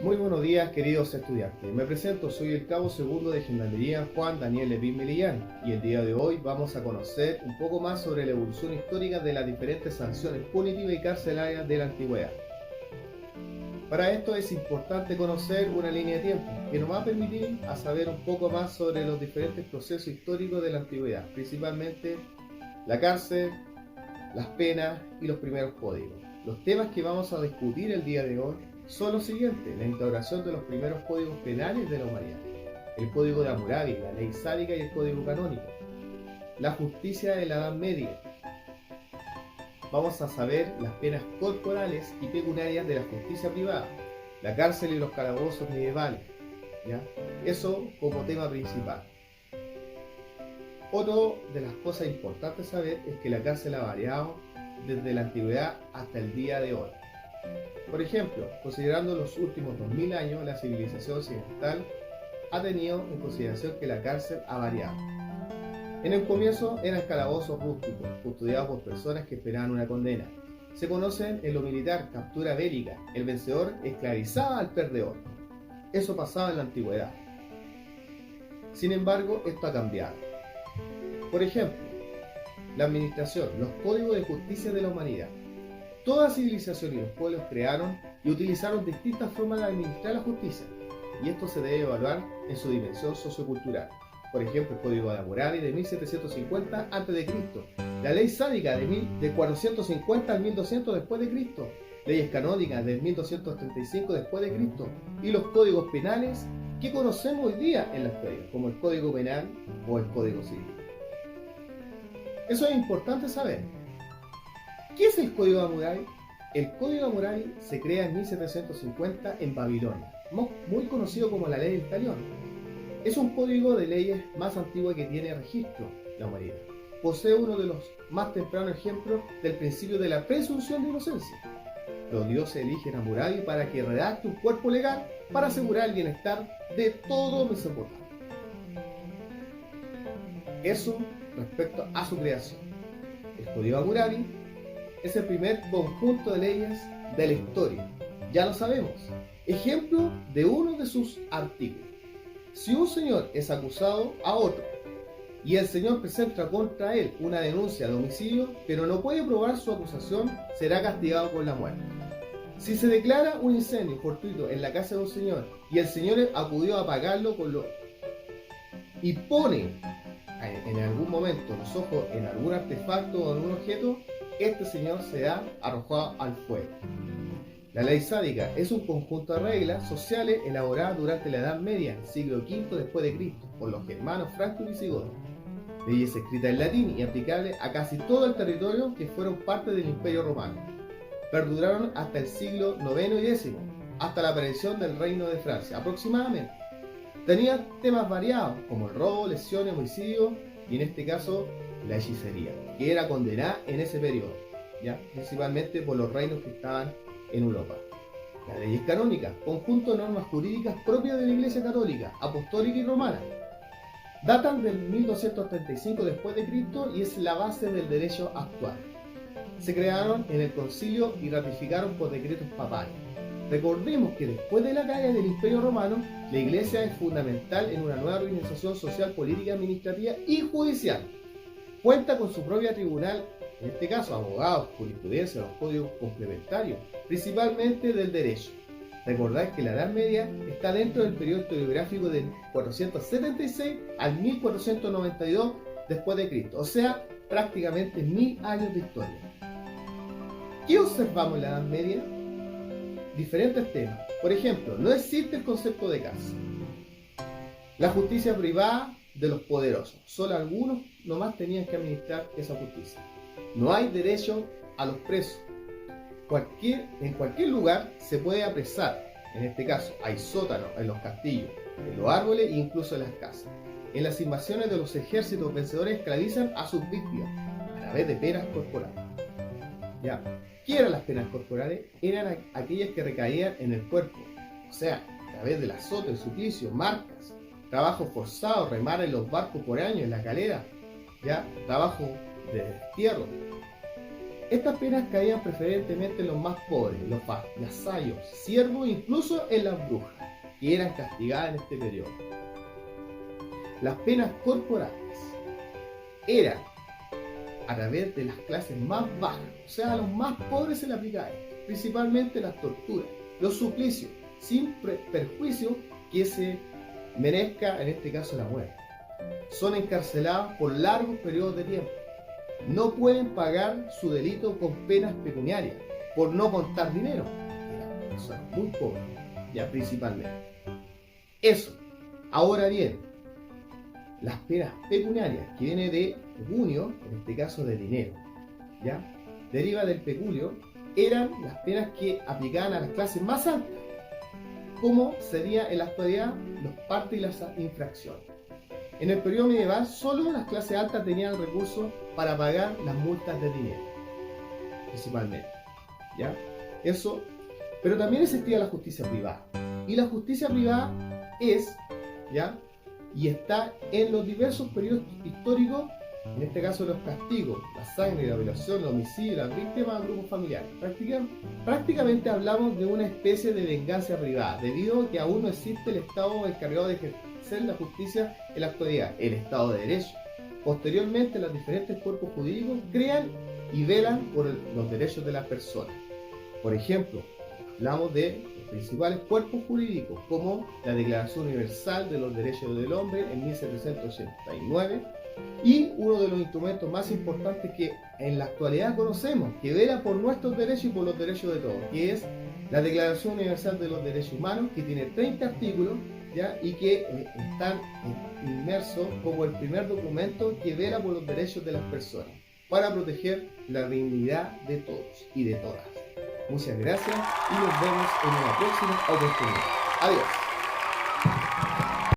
Muy buenos días, queridos estudiantes. Me presento, soy el cabo segundo de Gendarmería Juan Daniel Levin Melillán y el día de hoy vamos a conocer un poco más sobre la evolución histórica de las diferentes sanciones punitivas y carcelarias de la antigüedad. Para esto es importante conocer una línea de tiempo que nos va a permitir a saber un poco más sobre los diferentes procesos históricos de la antigüedad, principalmente la cárcel, las penas y los primeros códigos. Los temas que vamos a discutir el día de hoy son los siguientes: la instauración de los primeros códigos penales de la humanidad, el Código de Hammurabi, la Ley Sálica y el Código Canónico, la justicia de la Edad Media. Vamos a saber las penas corporales y pecuniarias de la justicia privada, la cárcel y los calabozos medievales, ¿ya? Eso como tema principal. Otra de las cosas importantes saber es que la cárcel ha variado desde la antigüedad hasta el día de hoy. Por ejemplo, considerando los últimos 2000 años, la civilización occidental ha tenido en consideración que la cárcel ha variado. En el comienzo eran calabozos rústicos, custodiados por personas que esperaban una condena. Se conocen en lo militar captura bélica, el vencedor esclavizaba al perdedor. Eso pasaba en la antigüedad. Sin embargo, esto ha cambiado. Por ejemplo, la administración, los códigos de justicia de la humanidad. Toda civilización y los pueblos crearon y utilizaron distintas formas de administrar la justicia, y esto se debe evaluar en su dimensión sociocultural. Por ejemplo, el Código de Hammurabi de 1750 a.C., la Ley Sálica de 450 al 1200 después de Cristo, leyes canónicas de 1235 después de Cristo, y los códigos penales que conocemos hoy día en la historia, como el Código Penal o el Código Civil. Eso es importante saber. ¿Qué es el Código de Hammurabi? El Código de Hammurabi se crea en 1750 en Babilonia, muy conocido como la Ley del Talión. Es un código de leyes más antiguo que tiene registro la humanidad. Posee uno de los más tempranos ejemplos del principio de la presunción de inocencia. Los dioses eligen a Hammurabi para que redacte un cuerpo legal para asegurar el bienestar de todo Mesopotamia. Eso respecto a su creación. El Código de Hammurabi es el primer conjunto de leyes de la historia. Ya lo sabemos. Ejemplo de uno de sus artículos. Si un señor es acusado a otro y el señor presenta contra él una denuncia de homicidio, pero no puede probar su acusación, será castigado con la muerte. Si se declara un incendio fortuito en la casa de un señor y el señor acudió a apagarlo y pone en algún momento los ojos en algún artefacto o en algún objeto, este señor será arrojado al fuego. La Ley Sálica es un conjunto de reglas sociales elaboradas durante la Edad Media, siglo V después de Cristo, por los germanos francos y visigodos. Leyes escritas en latín y aplicables a casi todo el territorio que fueron parte del Imperio Romano. Perduraron hasta el siglo IX y X, hasta la aparición del Reino de Francia, aproximadamente. Tenía temas variados, como el robo, lesiones, homicidio y en este caso la hechicería, que era condenada en ese periodo, ¿ya? Principalmente por los reinos que estaban en Europa. Las leyes canónicas, conjunto de normas jurídicas propias de la Iglesia Católica, Apostólica y Romana. Datan del 1235 después de Cristo y es la base del derecho actual. Se crearon en el concilio y ratificaron por decretos papales. Recordemos que después de la caída del Imperio Romano, la Iglesia es fundamental en una nueva organización social, política, administrativa y judicial. Cuenta con su propia tribunal, en este caso abogados, jurisprudencia, los códigos complementarios, principalmente del derecho. Recordad que la Edad Media está dentro del periodo historiográfico del 476 al 1492 después de Cristo, o sea, prácticamente 1000 años de historia. ¿Qué observamos en la Edad Media? Diferentes temas. Por ejemplo, no existe el concepto de casa. La justicia privada de los poderosos. Solo algunos nomás tenían que administrar esa justicia. No hay derecho a los presos. En cualquier lugar se puede apresar. En este caso, hay sótanos en los castillos, en los árboles e incluso en las casas. En las invasiones de los ejércitos vencedores esclavizan a sus víctimas a través de penas corporales. ¿Ya? ¿Qué eran las penas corporales? Eran aquellas que recaían en el cuerpo, o sea, a través del azote, el suplicio, marcas, trabajo forzado, remar en los barcos por años, en las galeras, ¿ya? Trabajo de destierro. Estas penas caían preferentemente en los más pobres, los vasallos, siervos, incluso en las brujas, que eran castigadas en este periodo. Las penas corporales eran a través de las clases más bajas, o sea, a los más pobres se les aplicaba esto, principalmente las torturas, los suplicios, sin perjuicio que se merezca, en este caso, la muerte. Son encarcelados por largos periodos de tiempo. No pueden pagar su delito con penas pecuniarias, por no contar dinero. Eran personas muy pobres, ya principalmente. Eso. Ahora bien, las penas pecuniarias, que viene de pecunio, en este caso de dinero, ¿ya? Deriva del peculio, eran las penas que aplicaban a las clases más altas, como sería en la actualidad los partes y las infracciones. En el periodo medieval, solo las clases altas tenían el recurso para pagar las multas de dinero, principalmente, ¿ya? Eso, pero también existía la justicia privada, y la justicia privada es, ¿ya?, y está en los diversos periodos históricos, en este caso los castigos, la sangre, la violación, el homicidio, las víctimas, grupos familiares. Prácticamente hablamos de una especie de venganza privada, debido a que aún no existe el Estado encargado de ejercer la justicia en la actualidad, el Estado de Derecho. Posteriormente, los diferentes cuerpos jurídicos crean y velan por los derechos de las personas. Por ejemplo, hablamos de los principales cuerpos jurídicos, como la Declaración Universal de los Derechos del Hombre en 1789, y uno de los instrumentos más importantes que en la actualidad conocemos, que vela por nuestros derechos y por los derechos de todos, que es la Declaración Universal de los Derechos Humanos, que tiene 30 artículos, ¿ya?, y que están inmersos como el primer documento que vela por los derechos de las personas, para proteger la dignidad de todos y de todas. Muchas gracias y nos vemos en una próxima oportunidad. Adiós.